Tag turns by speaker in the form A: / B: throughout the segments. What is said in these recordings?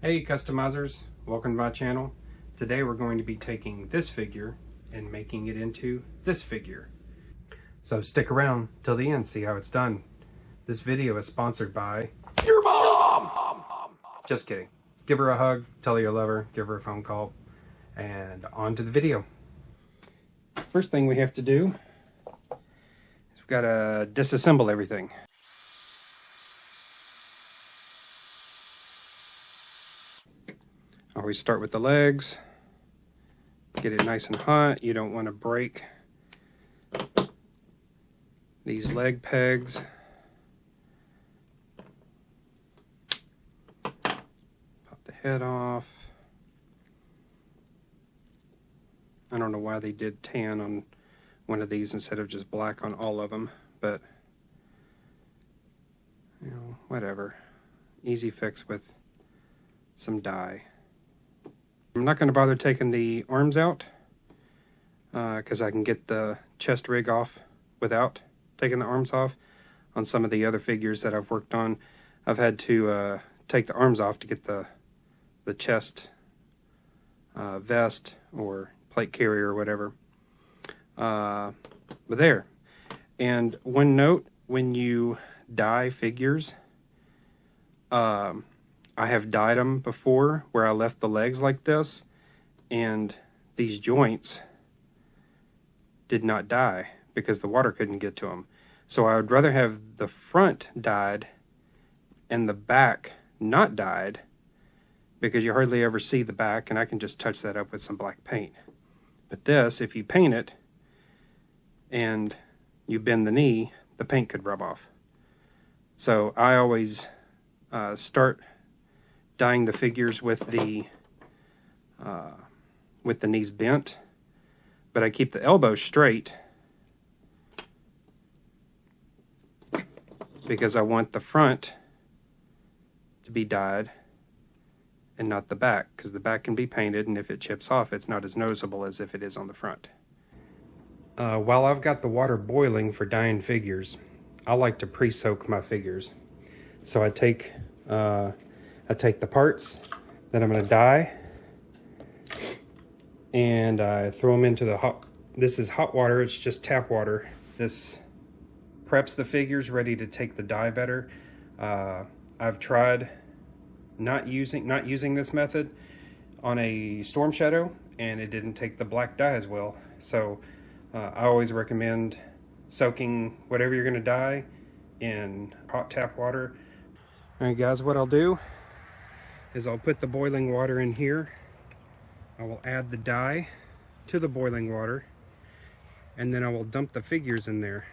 A: Hey customizers, welcome to my channel. Today we're going to be taking this figure and making it into this figure. So stick around till the end, see how it's done. This video is sponsored by your mom! Just kidding. Give her a hug, tell her you love her, give her a phone call, and on to the video. First thing we have to do is we've got to disassemble everything. Always start with the legs, get it nice and hot. You don't want to break these leg pegs. Pop the head off. I don't know why they did tan on one of these instead of just black on all of them, but you know, whatever. Easy fix with some dye. I'm not going to bother taking the arms out because I can get the chest rig off without taking the arms off. On some of the other figures that I've worked on, I've had to take the arms off to get the chest vest or plate carrier or whatever. But there. And one note, when you dye figures, I have dyed them before where I left the legs like this, and these joints did not dye because the water couldn't get to them. So I would rather have the front dyed and the back not dyed, because you hardly ever see the back, and I can just touch that up with some black paint. But this, if you paint it and you bend the knee, the paint could rub off. So I always start dyeing the figures with the knees bent, but I keep the elbows straight because I want the front to be dyed and not the back, because the back can be painted, and if it chips off, it's not as noticeable as if it is on the front. While I've got the water boiling for dyeing figures, I like to pre-soak my figures. So I take the parts that I'm going to dye, and I throw them into the hot, this is hot water, it's just tap water. This preps the figures ready to take the dye better. I've tried not using this method on a Storm Shadow, and it didn't take the black dye as well. So I always recommend soaking whatever you're going to dye in hot tap water. Alright guys, what I'll do is I'll put the boiling water in here. I will add the dye to the boiling water, and then I will dump the figures in there.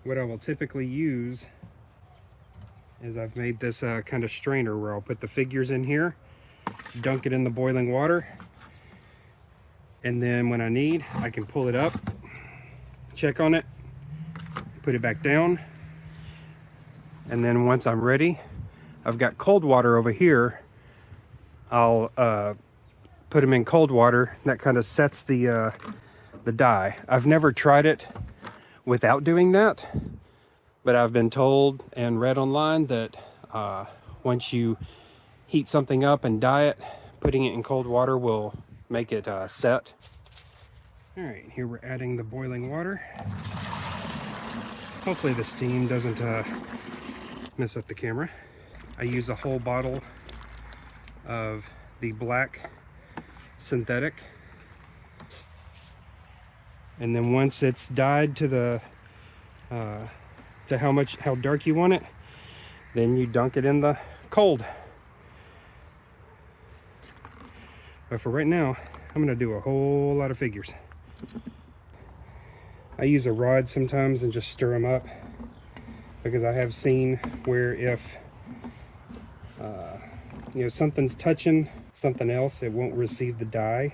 A: What I will typically use is I've made this kind of strainer where I'll put the figures in here, dunk it in the boiling water, and then when I need, I can pull it up, check on it, put it back down, and then once I'm ready, I've got cold water over here. I'll put them in cold water. That kind of sets the dye. I've never tried it without doing that, but I've been told and read online that once you heat something up and dye it, putting it in cold water will make it set. All right, here we're adding the boiling water. Hopefully the steam doesn't mess up the camera. I use a whole bottle of the black synthetic, and then once it's dyed to the to how dark you want it, then you dunk it in the cold. But for right now, I'm going to do a whole lot of figures. I use a rod sometimes and just stir them up, because I have seen where if you know, something's touching something else, it won't receive the dye.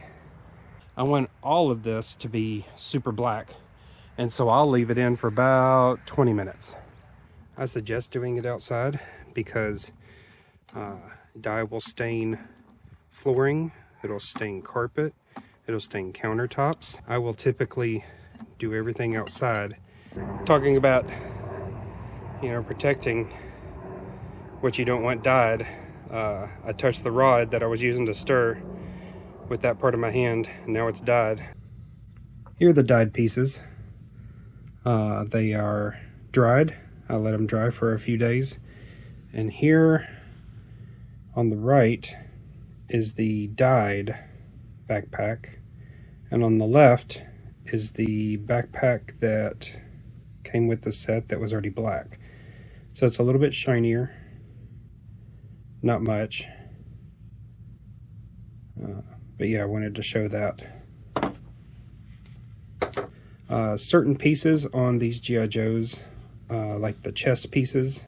A: I want all of this to be super black, and so I'll leave it in for about 20 minutes. I suggest doing it outside because dye will stain flooring, it'll stain carpet, it'll stain countertops. I will typically do everything outside. Talking about, you know, protecting what you don't want dyed, I touched the rod that I was using to stir with that part of my hand, and now it's dyed. Here are the dyed pieces. They are dried. I let them dry for a few days. And here on the right is the dyed backpack, and on the left is the backpack that came with the set that was already black. So it's a little bit shinier, not much, but yeah, I wanted to show that. Certain pieces on these GI Joes, like the chest pieces,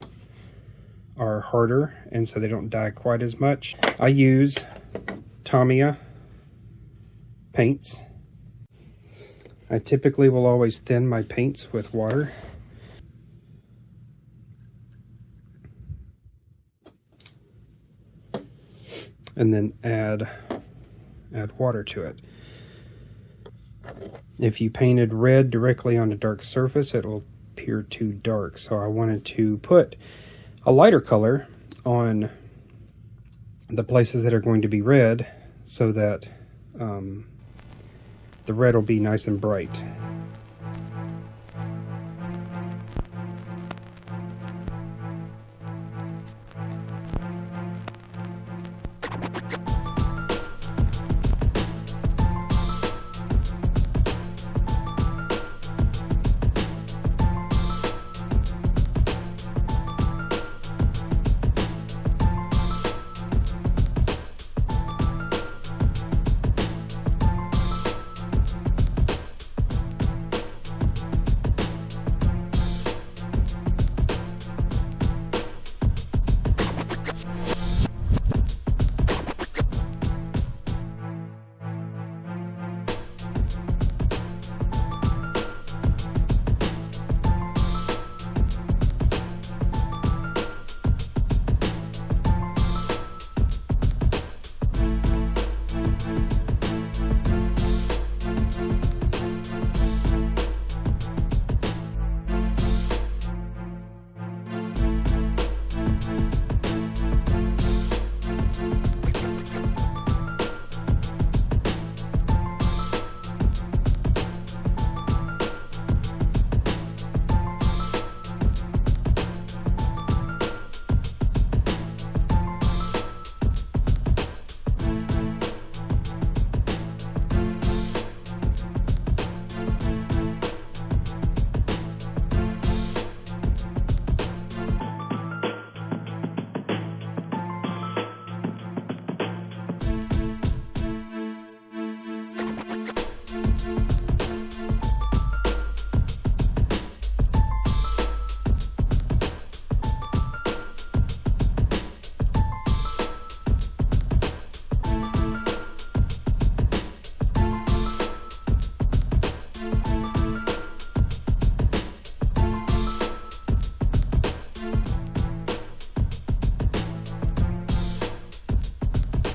A: are harder, and so they don't dye quite as much. I use Tamiya paints. I typically will always thin my paints with water. And then add water to it. If you painted red directly on a dark surface, it will appear too dark. So I wanted to put a lighter color on the places that are going to be red, so that the red will be nice and bright.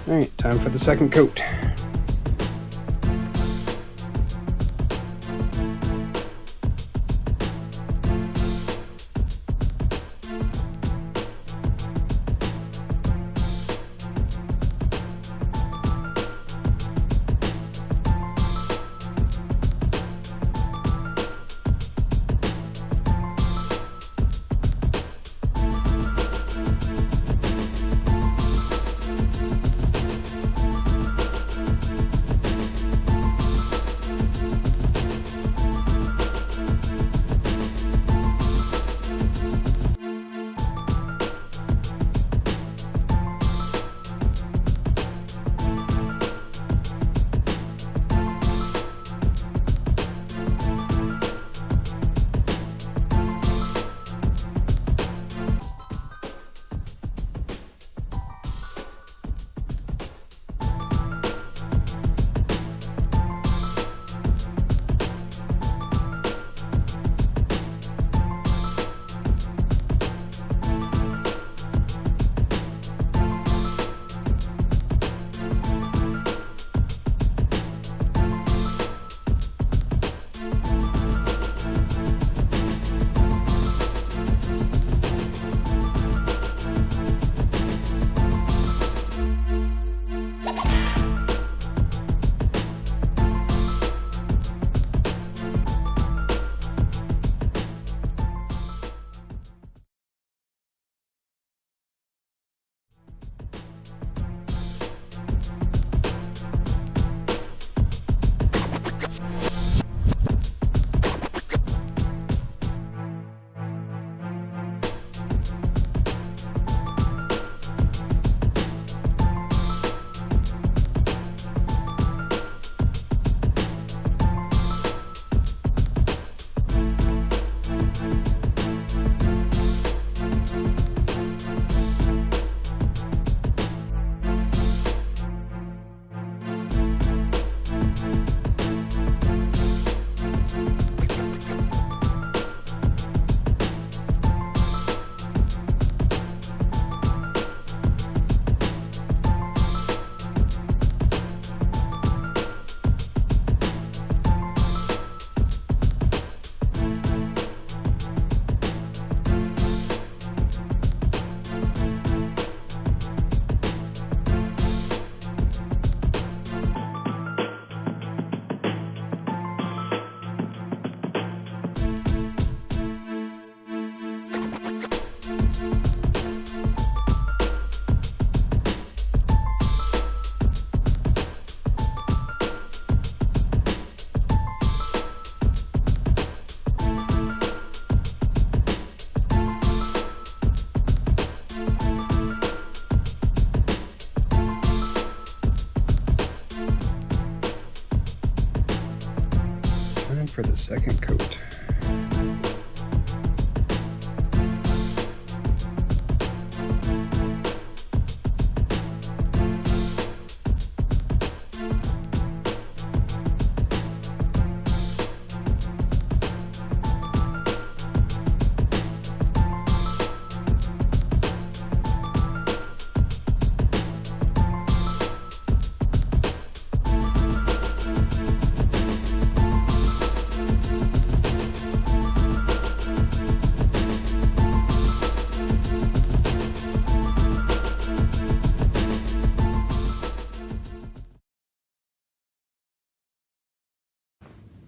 A: Alright, time for the second coat. for the second coat.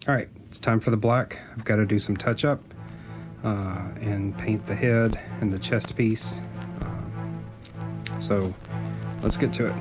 A: All right, it's time for the black. I've got to do some touch up and paint the head and the chest piece. So let's get to it.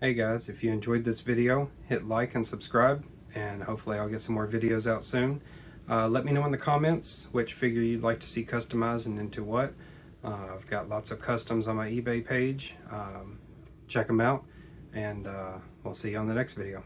A: Hey guys, if you enjoyed this video, hit like and subscribe, and hopefully I'll get some more videos out soon. Let me know in the comments which figure you'd like to see customized and into what. I've got lots of customs on my eBay page. Check them out, and we'll see you on the next video.